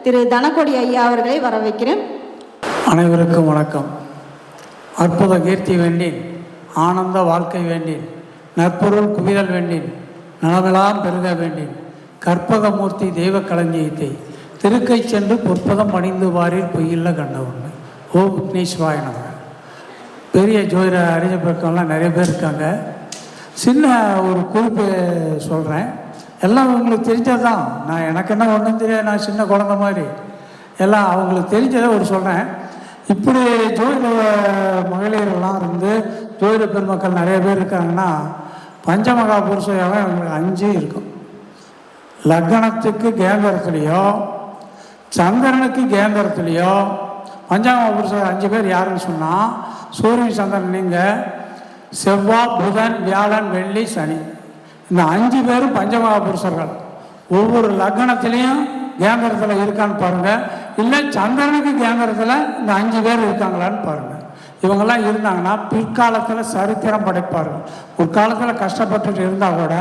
திரு தனக்கொடி ஐயா அவர்களை வரவேற்கிறேன். அனைவருக்கும் வணக்கம். அற்புத கீர்த்தி வேண்டேன், ஆனந்த வாழ்க்கை வேண்டேன், நற்பொருள் குவிதல் வேண்டேன், நலமெல்லாம் பெருக வேண்டேன், கற்பகமூர்த்தி தெய்வ களஞ்சியத்தை திருக்கை சென்று பொற்பதம் பணிந்து வாரில் பொய்யில்ல கண்டவங்க. ஓம் விக்னேஸ்வராய நமக. பெரிய ஜோதிட அறிஞர் பக்கம்லாம் நிறைய பேர் இருக்காங்க. சின்ன ஒரு குறிப்பு சொல்கிறேன், எல்லாம் உங்களுக்கு தெரிஞ்சது தான். நான் எனக்கு என்ன ஒன்றும் தெரியாது, நான் சின்ன குழந்த மாதிரி. எல்லாம் அவங்களுக்கு தெரிஞ்சதை ஒரு சொல்கிறேன். இப்படி ஜோதிட மகளிரெல்லாம் இருந்து ஜோதிட பெருமக்கள் நிறைய பேர் இருக்காங்கன்னா பஞ்சமகா புருஷயாக அவங்களுக்கு 5 இருக்கும். லக்னத்துக்கு கேந்திரத்துலேயோ சந்திரனுக்கு கேந்திரத்துலேயோ பஞ்சமகா புருஷர் 5 பேர் யாருன்னு சொன்னால் சூரியன் சந்திரன் நீங்கள், செவ்வாய் புதன் வியாழன் வெள்ளி சனி, இந்த 5 பேரும் பஞ்சமகா புருஷர்கள். ஒவ்வொரு லக்னத்துலேயும் கேந்திரத்தில் இருக்கான்னு பாருங்கள், இல்லை சந்திரனுக்கு கேந்திரத்தில் இந்த 5 பேர் இருக்காங்களான்னு பாருங்கள். இவங்கெல்லாம் இருந்தாங்கன்னா பிற்காலத்தில் சரித்திரம் படைப்பார்கள். ஒரு காலத்தில் கஷ்டப்பட்டுட்டு இருந்தால் கூட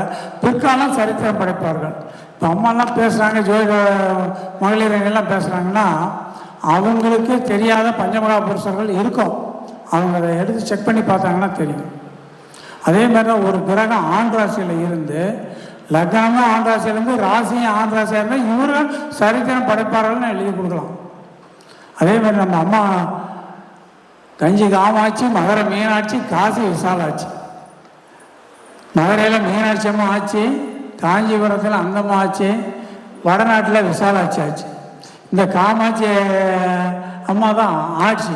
பிற்காலம் சரித்திரம் படைப்பார்கள். இப்போ அம்மாலாம் பேசுகிறாங்க, ஜோதிட மகளிரெல்லாம் பேசுகிறாங்கன்னா அவங்களுக்கு தெரியாத பஞ்சமகா புருஷர்கள் இருக்கும். அவங்க அதை எடுத்து செக் பண்ணி பார்த்தாங்கன்னா தெரியும். அதே மாதிரி தான் ஒரு கிரகம் ஆண் ராசியில் இருந்து, லக்னமும் ஆண் ராசியிலேருந்து ராசியும் ஆண் ராசியாக இருந்தால் இவர்கள் சரித்திரம் படைப்பார்கள்னு எழுதி கொடுக்கலாம். அதே மாதிரி நம்ம அம்மா கஞ்சி காமாட்சி, மகர மீனாட்சி, காசி விசாலாட்சி. மதுரையில் மீனாட்சி அம்மா ஆச்சு, காஞ்சிபுரத்தில் அந்தம்மா ஆச்சு, வடநாட்டில் விசாலாட்சி ஆச்சு. இந்த காமாட்சி அம்மா தான் ஆட்சி.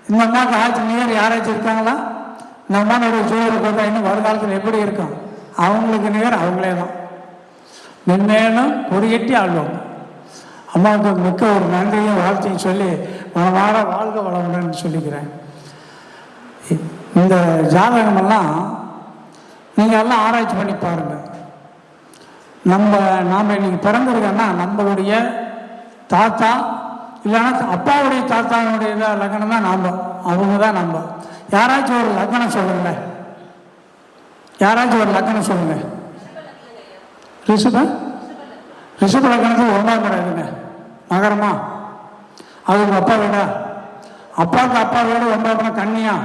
இந்த அம்மாவுக்கு ஆட்சி நிகர் யாராச்சும் இருக்காங்களா? இந்த அம்மாவோட சூழல் பார்த்தா இன்னும் வருங்காலத்தில் எப்படி இருக்கும்? அவங்களுக்கு நிகர் அவங்களே தான். மென்மேலும் கொடியேற்றி ஆள்வாங்க. அம்மாவுக்கு மிக்க ஒரு நன்றியும் வாழ்த்தையும் சொல்லி வார வாழ்க வளமுடன் சொல்லிக்கிறேன். இந்த ஜாதகமெல்லாம் நீங்கள் எல்லாம் ஆராய்ச்சி பண்ணி பாருங்கள். நாம் இன்னைக்கு பிறந்திருக்கோன்னா நம்மளுடைய தாத்தா இல்லைன்னா அப்பாவுடைய தாத்தாவுடைய லக்னம் தான் நாம், அவங்க தான் நம்ம. யாராச்சும் ஒரு லக்னம் சொல்லுங்க, யாராச்சும் ஒரு லக்னம் சொல்லுங்க. ரிஷப லக்னத்துக்கு 9ஆம் இடம் எதுங்க? மகரமா? அது உங்கள் அப்பா வீடா? அப்பாவுக்கு அப்பா வீடு 9ஆம் இடம் கன்னியா?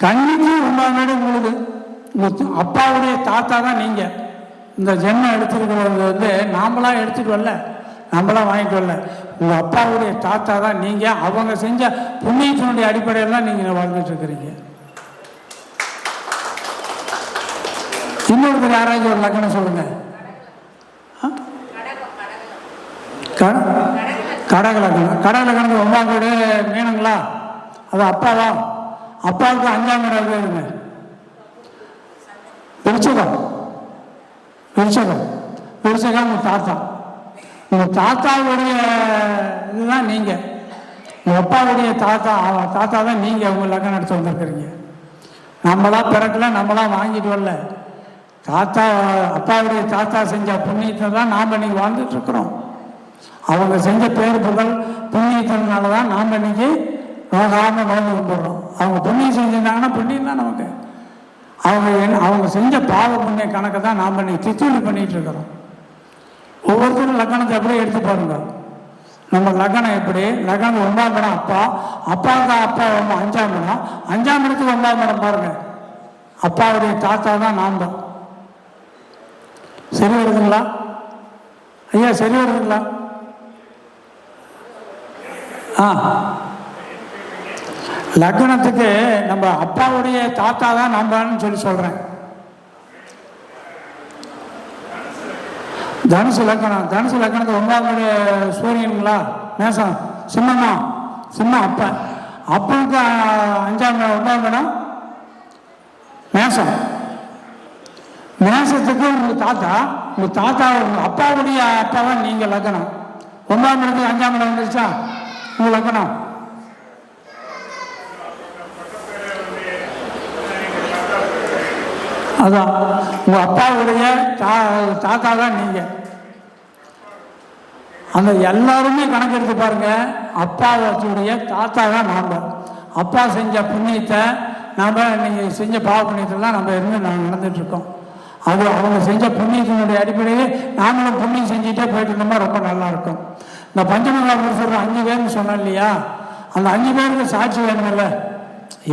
கன்னிக்கு 9ஆம் இடம் உங்களுக்கு. உங்கள் அப்பாவுடைய தாத்தா தான் நீங்கள். இந்த ஜென்மம் எடுத்துருக்கிறது நாமளாம் எடுத்துகிட்டு வரல, நம்மளாம் வாங்கிட்டு வரல. உங்கள் அப்பாவுடைய தாத்தா தான் நீங்கள். அவங்க செஞ்ச புண்ணியத்தினுடைய அடிப்படையில் தான் நீங்கள் வாழ்ந்துட்டு இருக்கிறீங்க. இன்னொருத்தர் யாராச்சும் ஒரு லக்னம் சொல்லுங்க. கடக லக்னம். கடக லக்னத்துக்கு 9ஆம் வீடு மீனுங்களா? அது அப்பாவா? அப்பாவுக்கு 5ஆம் இடம் வேணுங்க. விருச்சகம் உங்கள் தாத்தா. உங்கள் தாத்தாவுடைய இதுதான் நீங்கள். உங்கள் அப்பாவுடைய தாத்தா தான் நீங்கள். உங்கள் லக்னம் எடுத்து வந்திருக்கிறீங்க. நம்மளாம் பிறக்கல, நம்மளாம் வாங்கிட்டு வரல. அப்பாவுடைய தாத்தா செஞ்ச புண்ணியத்தை தான் நாம் இன்னைக்கு வாழ்ந்துட்டு இருக்கிறோம். அவங்க செஞ்ச பேர் புகழ் புண்ணியத்தினால தான் நாம் இன்னைக்கு நோகாமல் நோந்து கும்பிடுறோம். அவங்க புண்ணியம் செஞ்சிருந்தாங்கன்னா புண்ணியம் தான் நமக்கு. அவங்க செஞ்ச பாவ புண்ணிய கணக்கை தான் நாம் இன்னைக்கு தித்தூலி பண்ணிட்டு இருக்கிறோம். ஒவ்வொருத்தரும் லக்னத்தை எப்படி எடுத்து பாருங்க. நம்ம லக்னம் எப்படி? லக்னம் 9ஆம் இடம் அப்பா, அப்பாவுக்கு அப்பா 5ஆம் இடம், 5ஆம் இடத்துக்கு 9ஆம் இடம் பாருங்க. அப்பாவுடைய தாத்தா தான் நாம் தான். சரி வருதுங்களா ஐயா? சரி வருதுங்களா? லக்னத்துக்கு நம்ம அப்பாவுடைய தாத்தா தான் நம்பன்னு சொல்லி சொல்றேன். தனுசு லக்னத்துக்கு 9ஆம் வீடு சூரியனுங்களா? மேசம் சிம்மமா? சிம்மம் அப்பா. அப்பாவுக்கு 5ஆம் 9ஆம் இடம் மேசம். மேசத்துக்கு உங்கள் தாத்தா, உங்கள் அப்பாவுடைய அப்பாவா நீங்கள் லக்னம். 9ஆம் இடத்துக்கு 5ஆம் இடம் வந்துருச்சா உங்கள் லக்னம்? அதான் உங்கள் அப்பாவுடைய தாத்தா தான் நீங்கள். அந்த எல்லாருமே கணக்கெடுத்து பாருங்க. அப்பாவுடைய தாத்தா தான் நாம். அப்பா செஞ்ச புண்ணியத்தை நாம் இன்னைக்கு செஞ்ச பாவ புண்ணியத்தில் தான் நம்ம இருந்து நடந்துட்டு இருக்கோம். அது அவங்க செஞ்ச புண்ணியத்தினுடைய அடிப்படையில் நாமளும் புண்ணியம் செஞ்சுட்டே போயிட்டு இருந்தோம்னா ரொம்ப நல்லாயிருக்கும். இந்த பஞ்சமகா புருஷர் 5 பேர்னு சொன்னோம் இல்லையா, அந்த 5 பேருக்கு சாட்சி வேணுமில்ல.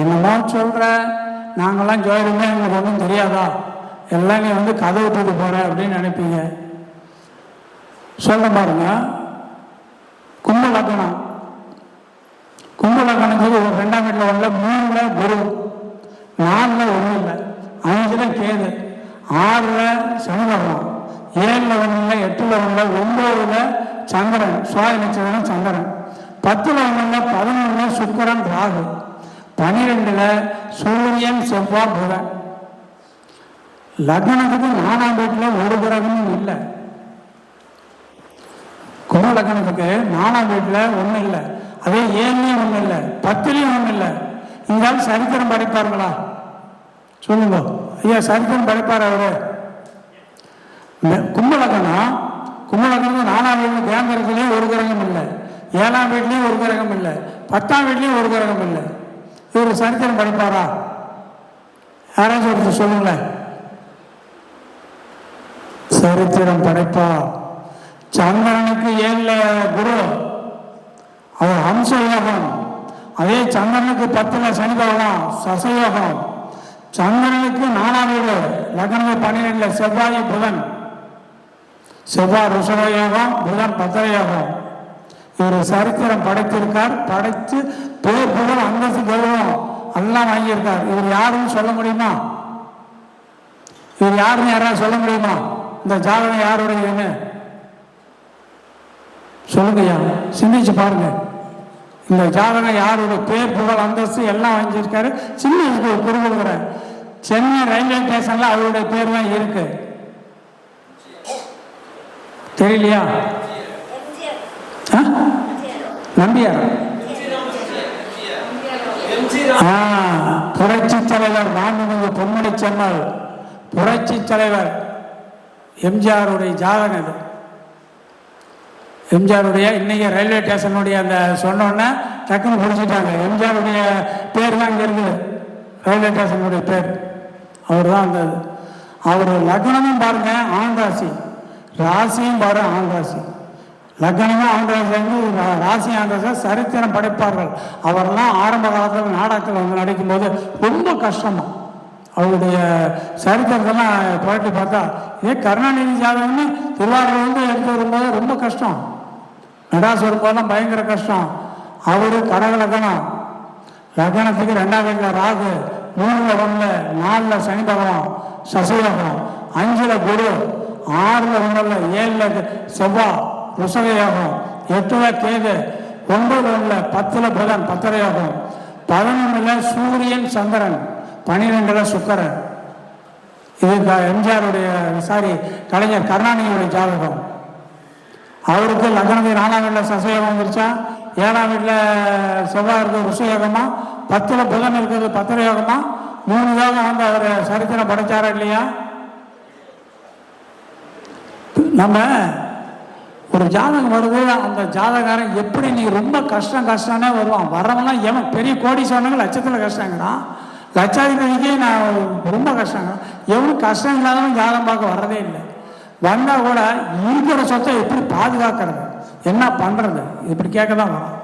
என்னமோ சொல்கிற, நாங்கள்லாம் ஜோதிடமே எங்களுக்கு ஒன்றும் தெரியாதா, எல்லாம் நீ வந்து கதை விட்டுட்டு போகிற அப்படின்னு நினைப்பீங்க. சொல்ல பாருங்க, கும்ப லக்னம், கும்ப லக்னத்துக்கு ஒரு 2ஆம் வீட்டில் உள்ள 3ல் குரு, 4ல் ஒன்றும் இல்லை, 5ல் கேது, 6ல் சனி பகவான், 7ல் ஒன்றும் இல்லை, 8ல் ஒன்றும் இல்லை, 9ல் சந்திரன், சுவாதி நட்சத்திரம் சந்திரன், 10ல் ஒன்றும் இல்லை, 11ல் சுக்கிரன் ராகு, 12ல் சூரியன் செவ்வாய் புதன். லக்னத்துக்கு 4ஆம் வீட்டில் ஒரு கிரகமும் இல்லை. கும்ப லக்னத்துக்கு 4ஆம் வீட்டில் ஒன்றும் இல்லை, அதே 7லையும் ஒன்றும் இல்லை, 10லையும் ஒன்றும் இல்லை. இந்தாலும் சரித்திரம் படைப்பார்களா சொல்லுங்க ஐயா, சரித்திரம் படைப்பார் அவரு? கும்பலக்கணம், கும்பலக்கணத்துக்கு 4ஆம் வீட்டில் கேந்திரத்துலேயும் ஒரு கிரகம் இல்லை, 7ஆம் வீட்லேயும் ஒரு கிரகம் இல்லை, 10ஆம் வீட்லேயும் ஒரு கிரகம் இல்லை. இவர் சரித்திரம் படைப்பாரா? யாராச்சும் ஒருத்தர் சொல்லுங்களேன். சரித்திரம் படைப்பா. சந்திரனுக்கு 7ல் குரு, அவர் ஹம்சயோகம். அதே சந்திரனுக்கு 10ல் சனி பகவான் சசயோகம். சந்திரனுக்கு 4ஆம் வீடு லக்னம் 12ல் செவ்வாய் புதன், செவ்வாய் ருஷபயோகம், புதன் பத்திரயோகம். இவர் சரித்திரம் படைத்திருக்கார். படைத்து பேர் புகழ் அந்தஸ்து கௌரவம் எல்லாம் வாங்கியிருக்கார். இவர் யாருன்னு சொல்ல முடியுமா? இவர் யாருன்னு யாராவது சொல்ல முடியுமா? இந்த ஜாதகம் யாருடையன்னு சொல்லுங்கய்யா, சிந்திச்சு பாருங்க. இந்த ஜாதகம் யாருடைய பேர் புகழ் அந்தஸ்து எல்லாம் வாங்கியிருக்காரு. சின்ன கொடுக்குறேன், சென்னை ரயில்வே ஸ்டேஷன்ல அவருடைய பேர் தான் இருக்கு. தெரியலையா? நம்பியார், புரட்சி தலைவர் மாண்புமிகு பொன்முடி செம்மல் புரட்சி தலைவர் எம்ஜிஆருடைய ஜாதகம் இது. எம்ஜிஆருடைய இன்னைக்கு ரயில்வே ஸ்டேஷனுடைய அந்த சொன்னோன்னே டக்குன்னு பிடிச்சிட்டாங்க. எம்ஜிஆருடைய பேர் தான் இங்கே இருக்குது, ரயில்வே ஸ்டேஷனுடைய பேர் அவர் தான் அந்த. அவர் லக்னமும் பாருங்க ஆண் ராசி, ராசியும் பாரு ஆண் ராசி. லக்னமும் ஆண் ராசி, ராசி ஆண் ராசி. சரித்திரம் படைப்பார்கள். அவரெல்லாம் ஆரம்ப காலத்தில் நாடகத்தில் வந்து நடிக்கும்போது ரொம்ப கஷ்டமா அவருடைய சரித்திரத்தெல்லாம் புரட்டி பார்த்தா, இதே கருணாநிதி ஜாதகம்னு திருவாரூர் வந்து எடுத்து வரும்போது ரொம்ப கஷ்டம். மெட்ராஸ் வரும்போதெல்லாம் பயங்கர கஷ்டம். அவரு கடக லக்னம், லக்னத்துக்கு 2ஆம் வீட்டில் ராகு, 3ல் 1ல் 4ல் சனி பகவான் சசயோகம், 5ல் குரு, 6ல் 1ல் 7ல் செவ்வாய் ருஷபயோகம், 8ல் கேது, 9ல் 1ல் 10ல் புதன் பத்திரயோகம், 11ல் சூரியன் சந்திரன், 12ல் சுக்கிரன். இது எம்ஜிஆருடைய கலைஞர் கருணாநிதியுடைய ஜாதகம். அவருக்கு லக்னத்துக்கு 4ஆம் வீட்டில் சசயோகம் வந்துருச்சா, 7ஆம் வீட்டில் செவ்வாய் இருக்கிறது ருஷயோகமா, 10ல் புதன் இருக்கிறது பத்திரயோகமா, 3 யோகம் வந்து அவர் சரித்திரம் படைச்சாரா இல்லையா? நம்ம ஒரு ஜாதகம் வருது, அந்த ஜாதகாரன் எப்படி நீ ரொம்ப கஷ்டம்னே வருவான். வரவங்களாம் எவன் பெரிய கோடீஸ்வரனுங்க லட்சத்தில் கஷ்டங்கிறான், லட்சாதிபதிக்கே நான் ரொம்ப கஷ்டங்கிறான். எவனும் கஷ்டம் இல்லாதவன் ஜாதகம் பார்க்க வர்றதே இல்லை. வந்தால் கூட இருக்கிற சொத்தை எப்படி பாதுகாக்கிறது, என்ன பண்ணுறது, இப்படி கேட்க தான் வரும்.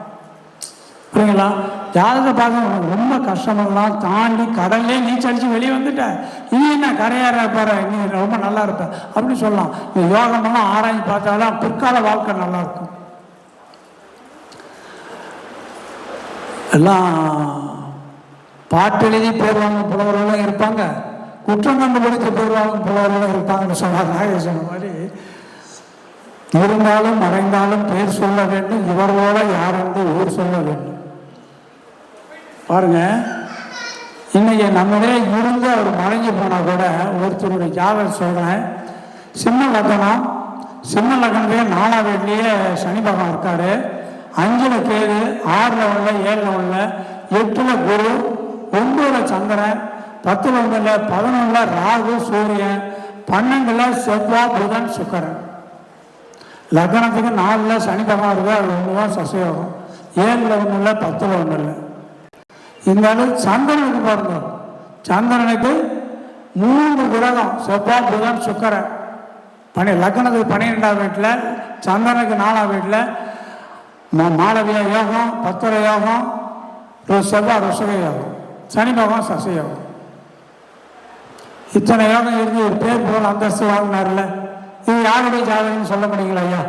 புரியுங்களா? ஜாதகத்தை பார்க்க ரொம்ப கஷ்டமெல்லாம் தாண்டி கடல்லே நீச்சடிச்சு வெளியே வந்துட்டேன், இனி என்ன கரையாற இருப்பாரு, நீ ரொம்ப நல்லா இருப்ப அப்படின்னு சொல்லலாம். நீ யோகமெல்லாம் ஆராய்ச்சி பார்த்தாதான் பிற்கால வாழ்க்கை நல்லா இருக்கும். எல்லாம் பாட்டெழுதி பேர் வாங்க புலவர்களும் இருப்பாங்க, குற்றம் கண்டுபிடித்து பேர் வாங்க புலவர்களும் இருப்பாங்கன்னு சொன்னார். நாகேஷ் சொன்ன மாதிரி இருந்தாலும் மறைந்தாலும் பேர் சொல்ல வேண்டும், இவர்களோட யார் என்று ஊர் சொல்ல வேண்டும். பாருங்க, இன்னைக்கு நம்மளே இருந்து அவர் மறைஞ்சு போனால் கூட ஒருத்தருடைய ஜாதகம் சொல்கிறேன். சிம்ம லக்னம், சிம்ம லக்னத்திலே 4ஆம் வீட்லேயே சனி பகவான் இருக்காரு, 5ல் கேது, 6ல் 1ல் 7ல் 1ல் 8ல் குரு, 9ல் சந்திரன், 10ல் 1ல் 11ல் ராகு சூரியன், 12ல் செவ்வாய் புதன் சுக்கிரன். லக்னத்துக்கு 4ல் சனி பகவான் இருக்கு, அது 1 தான் சசயோகம், 7ல் 1ல் 10ல் 1ல். இருந்தாலும் சந்திரனுக்கு பாருங்க, சந்திரனுக்கு 3 கிரகம் செவ்வாய் புதன் சுக்கிரன் லக்னத்துக்கு 12ஆம் வீட்டில், சந்திரனுக்கு 4ஆம் வீட்டில் மாளவிய யோகம், பத்திர யோகம், செவ்வாய் ருஷக யோகம், சனி பகவான் சசி யோகம். இத்தனை யோகம் இருந்து ஒரு பேர் புகழ் அந்தஸ்து வாங்கினார்ல, இது யாருடைய ஜாதகம்னு சொல்ல முடியுங்களா ஐயா?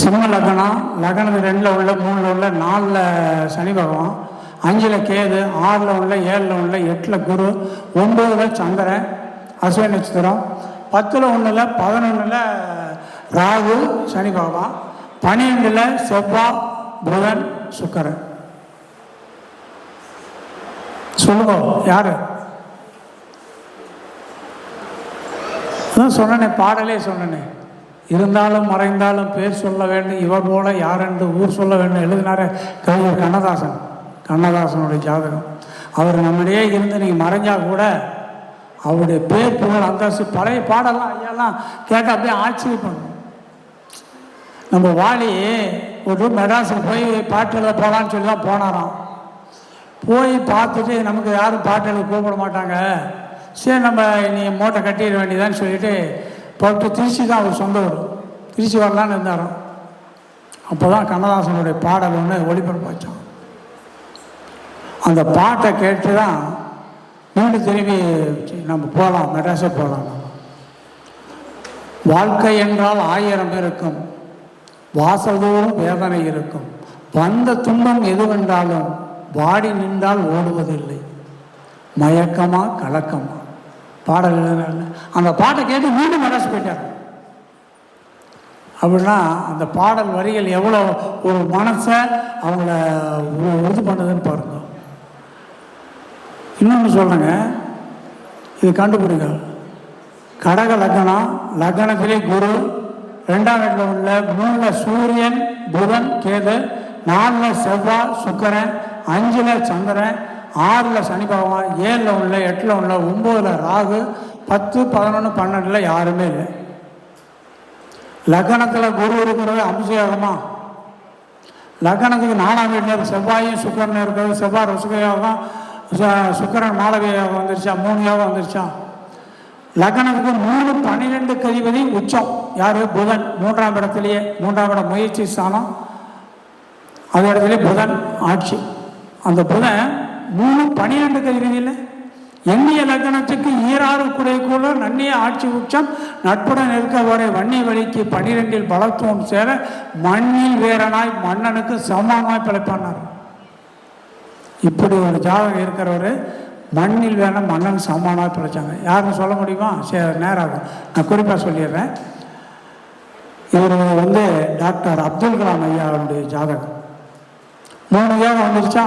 சிம்ம லக்னம், லக்னத்துக்கு 2ல் உள்ள, 3ல் உள்ள, 4ல் சனி பகவான், 5ல் கேது, 6ல் உள்ள, 7ல் உள்ள, 8ல் குரு, 9ல் சந்திரன் அஸ்வினி நட்சத்திரம், 10ல் 1ல் 11ல் ராகு சனி பகவான், 12ல் செவ்வாய் புதன் சுக்கிரன். சொல்லுங்க யாரு? சொன்னனே, பாடலே சொன்னனே. இருந்தாலும் மறைந்தாலும் பேர் சொல்ல வேண்டும், இவர் போல யாரென்று ஊர் சொல்ல வேண்டும் எழுதினார கவிஞர் கண்ணதாசன். கண்ணதாசனுடைய ஜாதகம். அவர் நம்மிடையே இருந்து நீங்கள் மறைஞ்சா கூட அவருடைய பேர் புகழ் அந்தஸ்து பழைய பாடலாம் ஐயாலாம் கேட்டால் அப்படியே ஆச்சரியப்படும். நம்ம வாலி ஒரு மெட்ராஸுக்கு போய் பாட்டு எழுத போகலான்னு சொல்லி தான் போனாராம். போய் பார்த்துட்டு நமக்கு யாரும் பாட்டு எழுத கூப்பிட மாட்டாங்க, சரி நம்ம நீ மூட்டை கட்டிட வேண்டியதான்னு சொல்லிட்டு போட்டு திருச்சி தான் அவர் சொந்த ஊர், திருச்சி வரலான்னு இருந்தாராம். அப்போ தான் கண்ணதாசனுடைய பாடல் ஒன்று ஒளிபரப்பாச்சான். அந்த பாட்டை கேட்டு தான் மீண்டும் திரும்பி நம்ம போகலாம், மெட்ராஸே போகலாம். வாழ்க்கை என்றால் 1000 இருக்கும், வாசல்தோறும் வேதனை இருக்கும், வந்த துன்பம் எதுவென்றாலும் வாடி நின்றால் ஓடுவதில்லை, மயக்கமா கலக்கமா. பாடல் அந்த பாட்டை கேட்டு மீண்டும் மெட்ராஸ் போயிட்டார். அப்படின்னா அந்த பாடல் வரிகள் எவ்வளோ ஒரு மனசை அவங்கள இது பண்ணுதுன்னு பாருங்க. இன்னொன்று சொல்கிறேங்க, இது கண்டுபிடிங்க. கடக லக்னம், லக்னத்திலே குரு, 2ஆம் வீட்டில் உள்ள, 3ல் சூரியன் புதன் கேது, 4ல் செவ்வாய் சுக்கிரன், 5ல் சந்திரன், 6ல் சனி பகவான், 7ல் உள்ள, 8ல் உள்ள, 9ல் ராகு, 10, 11, 12ல் யாருமே இல்லை. லக்னத்தில் குரு இருக்கிறது அம்சயோகமா, லக்னத்துக்கு 4ஆம் வீட்டில் செவ்வாயும் சுக்கிரன் இருக்கிறது, செவ்வாய் ருஷக யோகம், சுக்கிரன் மாளவிய யோகம் வந்துருச்சா, 3 யோகம் வந்துருச்சா. லக்னத்துக்கு 3, 12 அதிபதி உச்சம் யார்? புதன். 3ஆம் இடத்துலையே, 3ஆம் இடம் முயற்சி ஸ்தானம், அந்த இடத்துல புதன் ஆட்சி. அந்த புதன் 3, 12 அதிபதியில் எண்ணிய லக்னத்துக்கு ஈராறு குடைக்குள்ள நன்னிய ஆட்சி உச்சம் நட்புடன் இருக்க வரை வன்னிய வழிக்கு 12ல் பலத்துவம் சேர மண்ணில் வேறனாய் மன்னனுக்கு சமமாய் பிழைப்பானார். இப்படி ஒரு ஜாதகம் இருக்கிறவர் மண்ணில் வேணும் மன்னன் சமமானாய் பிழைச்சாங்க. யாருன்னு சொல்ல முடியுமா? சரி, நேரம் நான் குறிப்பாக சொல்லிடுறேன். இவர் டாக்டர் அப்துல் கலாம் ஐயாவுடைய ஜாதகம். 3 யோகம் வந்துருச்சா,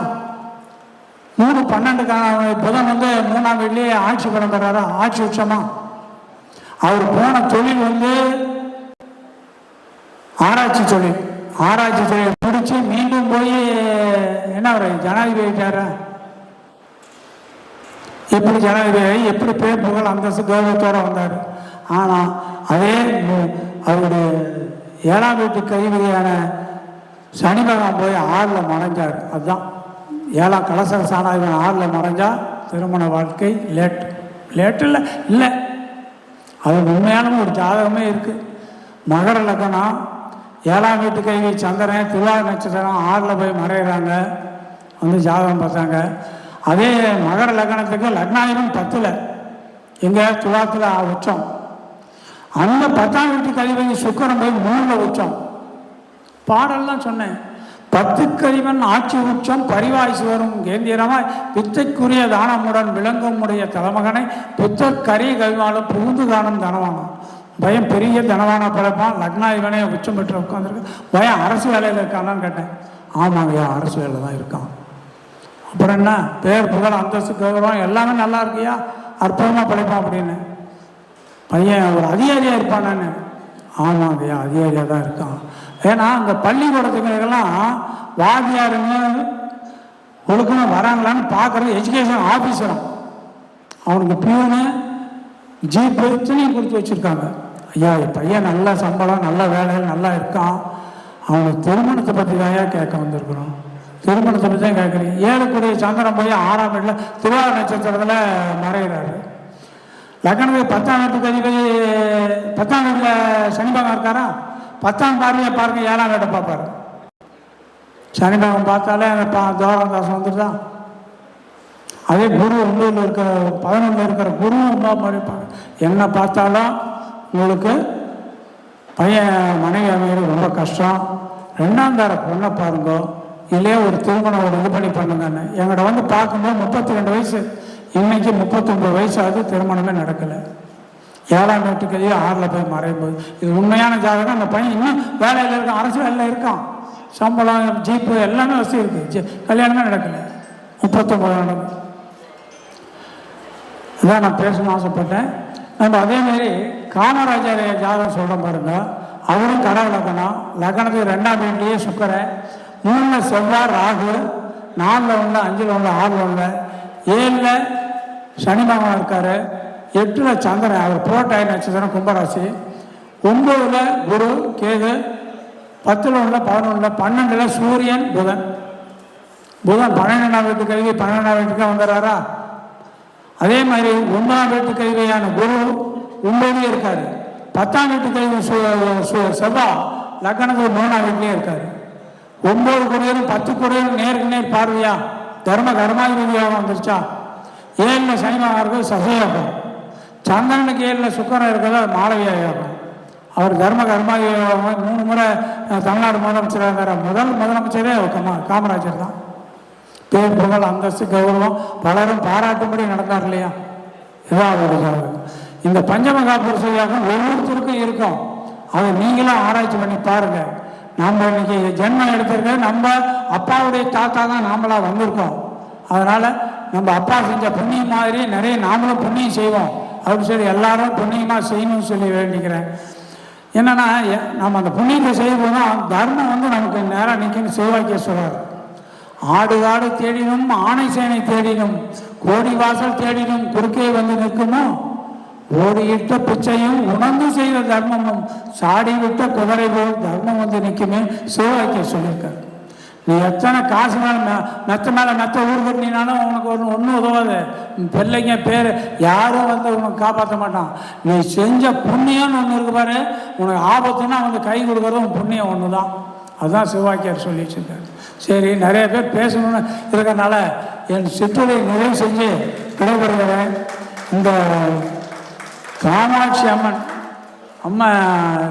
3, 12 புதன் 3ஆம் வீட்லேயே ஆட்சி படம் தர்றாரா, ஆட்சி உச்சமா. அவர் போன தொழில் ஆராய்ச்சி தொழில். ஆராய்ச்சி தொழில் முடிச்சு மீண்டும் போய் என்ன அவர் ஜனாதிபதிட்டாரா? எப்படி ஜனாதிபதி, எப்படி பேர் புகழ் அந்தஸ்து கௌரவத்தோடு வந்தார். ஆனால் அதே அவருடைய 7ஆம் வீட்டுக்கு அதிபதியான சனி பகவான் போய் 6ல் மறைஞ்சார். அதுதான் 7ஆம் கலசர சாணாதிபதி 6ல் மறைஞ்சா திருமண வாழ்க்கை லேட்டில் இல்லை. அது உண்மையான ஒரு ஜாதகமே இருக்குது. மகர லக்னம், 7ஆம் வீட்டுக்கு அதிபதி சந்திரன் துலா நட்சத்திரம் 6ல் போய் மறைகிறாங்க, ஜாதகம் பார்த்தாங்க. அதே மகர லக்னத்துக்கு லக்னாதிபதி 10ல் எங்கே துலாத்தில் உச்சம். அந்த 10ஆம் வீட்டுக்கு அதிபதி சுக்கிரன் போய் 3ல் உச்சம். பாடல்லாம் சொன்னேன். 10க்கு அதிபன் ஆட்சி உச்சம் பரிவாய்ச்சி வரும் கேந்திரமாய் பித்தைக்குரிய தானமுடன் விளங்கும் உடைய தலைமகனை புத்தர் கரிய கவிமாலும் புகுந்து காணும் தனவானம். பயம் பெரிய தனவான பிறப்பான். லக்னாதிபனே உச்சம் பெற்று உட்காந்துருக்கு. பயம் அரசு வேலையில் இருக்கானான்னு கேட்டேன். ஆமாங்கய்யா, அரசு வேலை தான் இருக்கான். அப்புறம் என்ன, பேர் புகழ் அந்தஸ்து கௌரவம் எல்லாமே நல்லா இருக்கியா, அற்புதமாக படைப்பான் அப்படின்னு. பையன் ஒரு அதிகாரியாக இருப்பானான்னு. ஆமாங்கய்யா, அதிகாரியாக தான் இருக்கான். ஏன்னா அந்த பள்ளிக்கூடத்துக்கெல்லாம் வாத்தியாருங்க ஒழுக்கமாக வராங்களான்னு பார்க்குறது எஜுகேஷன் ஆஃபீஸரும் அவனுக்கு பியூனு ஜீப்பு இத்தனையும் கொடுத்து வச்சுருக்காங்க. ஐயா, பையன் நல்ல சம்பளம், நல்ல வேலையில் நல்லா இருக்கான், அவனுக்கு திருமணத்தை பற்றி தான் கேட்க வந்திருக்கிறோம். திருமணத்தை பற்றி தான் கேட்குறீங்க. 7 கூடிய சந்திரன் போய் 6ஆம் வீட்டில் திருவாரூர நட்சத்திரத்தில் மறைகிறாரு. லக்னத்துக்கு 10ஆம் வீட்டுக்கு அதிபதி 10ஆம் வீட்டில் சனி பகவான் இருக்காரா? 10ஆம் பார்வையை பாருங்க, 7ஆம் வீட்டை பார்ப்பாரு. சனி பகவான் பார்த்தாலே அந்த துவாரம் தாசம் வந்துட்டு தான். அதே குரு 9ல் இருக்கிற 11ல் இருக்கிற குருவும் பார்ப்பாங்க. என்ன பார்த்தாலும் உங்களுக்கு பையன் மனைவி அமைகிறது ரொம்ப கஷ்டம். 2ஆம் தர பொண்ணை பாருங்க, இல்லையே ஒரு திருமணம் ஒரு இது பண்ணி பண்ணுங்கன்னு. எங்கிட்ட வந்து பார்க்கும்போது 32 வயசு, இன்னைக்கு 39 வயசு ஆகுது, திருமணமே நடக்கலை. 7ஆம் வீட்டுக்கு 6ல் போய் மறையும் போது இது உண்மையான ஜாதகம். அந்த பையன் இன்னும் வேலையில் இருக்கான், அரசு வேலையில் இருக்கான், சம்பளம் ஜீப்பு எல்லாமே வசதி இருக்குது, கல்யாணமே நடக்கலை. 39 நடக்கும். அதான் நான் பேசணும்னு ஆசைப்பட்டேன். நம்ம அதேமாரி காமராஜர் ஜாதகம் சொல்கிறோம் பாருங்க, அவரும் கடக லக்னம். லக்னத்துக்கு 2ஆம் வீட்லேயே சுக்கரன், 3ல் செவ்வாய் ராகு, 4ல் 1, 5ல் 1, 6ல் 1, 7ல் சனி பகவான் இருக்கார், 8ல் சந்திரன், அவர் புரோட்டாய் நட்சத்திரம் கும்பராசி, 9ல் குரு கேது, 10ல் 1, 11ல் 12ல் சூரியன் புதன். 12ஆம் வீட்டு கல்வி 12ஆம் வீட்டுக்கு வந்துடுறாரா? அதே மாதிரி 9ஆம் வீட்டு கல்வியான குரு 9 இருக்காரு. 10ஆம் வீட்டு கல்வி செவ்வாய் லக்னத்துக்கு 3ஆம் வீட்லேயே இருக்காரு. 9 குடியும் 10 குடியும் நேருக்கு நேர் பார்வையா கர்மாதிபதியாக வந்துருச்சா? 7ல் சனி பகவான் இருக்கிறது சசயோகம், சந்திரனுக்கு 7ல் சுக்கரன் இருக்கிறது மாளவியா யோகம். அவர் கர்மாதிபதியாக 3 முறை தமிழ்நாடு முதலமைச்சராக இருந்தார். முதலமைச்சரே காமராஜர் தான். பேர் புகழ் அந்தஸ்து கௌரவம் பலரும் பாராட்டும்படி நடந்தார் இல்லையா? இதான் இந்த பஞ்சமகா புருஷையாகவும் ஒவ்வொருத்தருக்கும் இருக்கும். அதை நீங்களும் ஆராய்ச்சி பண்ணி பாருங்க. நம்ம இன்னைக்கு ஜென்மம் எடுத்திருக்க நம்ம அப்பாவுடைய தாத்தா தான் நாமளா வந்திருக்கோம். அதனால நம்ம அப்பா செஞ்ச புண்ணியம் மாதிரி நிறைய நாமளும் புண்ணியம் செய்வோம் அப்படின்னு சொல்லி எல்லாரும் புண்ணியமாக செய்யணும்னு சொல்லி வேண்டிக்கிறேன். என்னன்னா நம்ம அந்த புண்ணியத்தை செய்யப்போதும் தர்மம் நமக்கு நேராக நிற்கணும். செவ்வாய்க்கே சொல்றாரு, ஆடு காடு தேடினும் ஆணை சேனை தேடினும் கோடி வாசல் தேடினும் குறுக்கே வந்து நிற்குமோ, ஓடியிட்ட பிச்சையும் உணர்ந்து செய்த தர்மமும் சாடி விட்ட குதிரை போல் தர்மம் வந்து நிற்குமே சிவவாக்கிய சொல்லியிருக்காரு. நீ எத்தனை காசு மேலே மெத்த ஊர் கட்டினாலும் உனக்கு ஒன்றும் உதவாது. பிள்ளைங்க பேர் யாரும் உனக்கு காப்பாற்ற மாட்டான். நீ செஞ்ச புண்ணியம்னு ஒன்று இருக்கு பாரு, உனக்கு ஆபத்துன்னா கை கொடுக்குறதும் புண்ணியம் ஒன்று தான். அதுதான் சிவவாக்கியார் சொல்லி வச்சிருக்காரு. சரி, நிறைய பேர் பேசணும்னு இருக்கிறனால என் சிற்றுரை நிறைவு செஞ்சு விடைபெறுகிறேன். இந்த காமாட்சி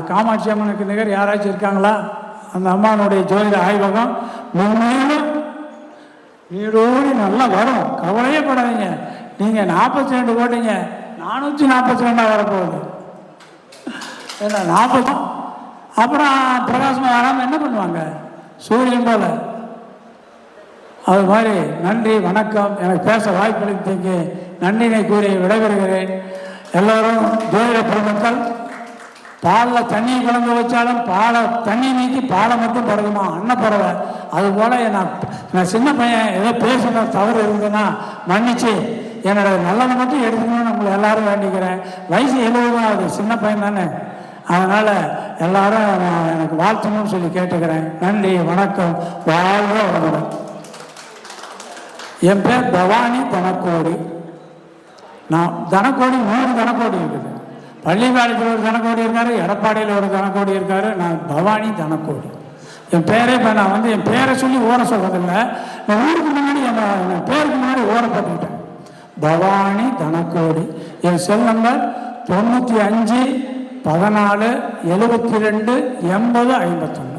காமாட்சி அம்மனுக்கு நிகர் யாராச்சும் இருக்காங்களா? அந்த அம்மானுடைய ஜோதிட ஆய்வகம் முன்னேறும் நீடோடி நல்லா வரும், கவலையே படாதீங்க. நீங்கள் 42 போட்டீங்க, 442 வரப்போகுது. ஏன்னா 40 அப்புறம் பிரகாசமாக வராமல் என்ன பண்ணுவாங்க? சூரியன் போல. அது மாதிரி நன்றி, வணக்கம். எனக்கு பேச வாய்ப்பளித்ததுக்கு நன்றினை கூறி விடைபெறுகிறேன். எல்லோரும் ஜோதிட பெருமக்கள், பாலில் தண்ணியை கலந்து வச்சாலும் தண்ணி நீக்கி பாலை மட்டும் பறகுமா அன்னப்பறவை. அதுபோல் நான் சின்ன பையன் ஏதோ பேசுகிற தவறு இருந்ததுன்னா மன்னிச்சு என்னோட நல்லதை மட்டும் எடுத்துக்கணும்னு நம்மளை எல்லாரும் வேண்டிக்கிறேன். வயசு 70 தான், அது சின்ன பையன் தானே. அதனால் எல்லாரும் எனக்கு வாழ்த்தணும்னு சொல்லி கேட்டுக்கிறேன். நன்றி, வணக்கம், வாழ்க வளமுடன். என் பேர் பவானி தனக்கோடி. நான் தனக்கோடி 3 தனக்கோடி இருக்குது. பள்ளிப்பாளையத்தில் ஒரு தனக்கோடி இருக்காரு, எடப்பாடியில் ஒரு தனக்கோடி இருக்காரு. நான் பவானி தனக்கோடி. என் பேரே இப்போ நான் என் பேரை சொல்லி ஓர சொல்கிறதில்லை. நான் ஊருக்கு முன்னாடி என் பேருக்கு முன்னாடி ஓர போட்டுக்கிட்டேன், பவானி தனக்கோடி. என் செல் நம்பர் 95 14 72 80 51.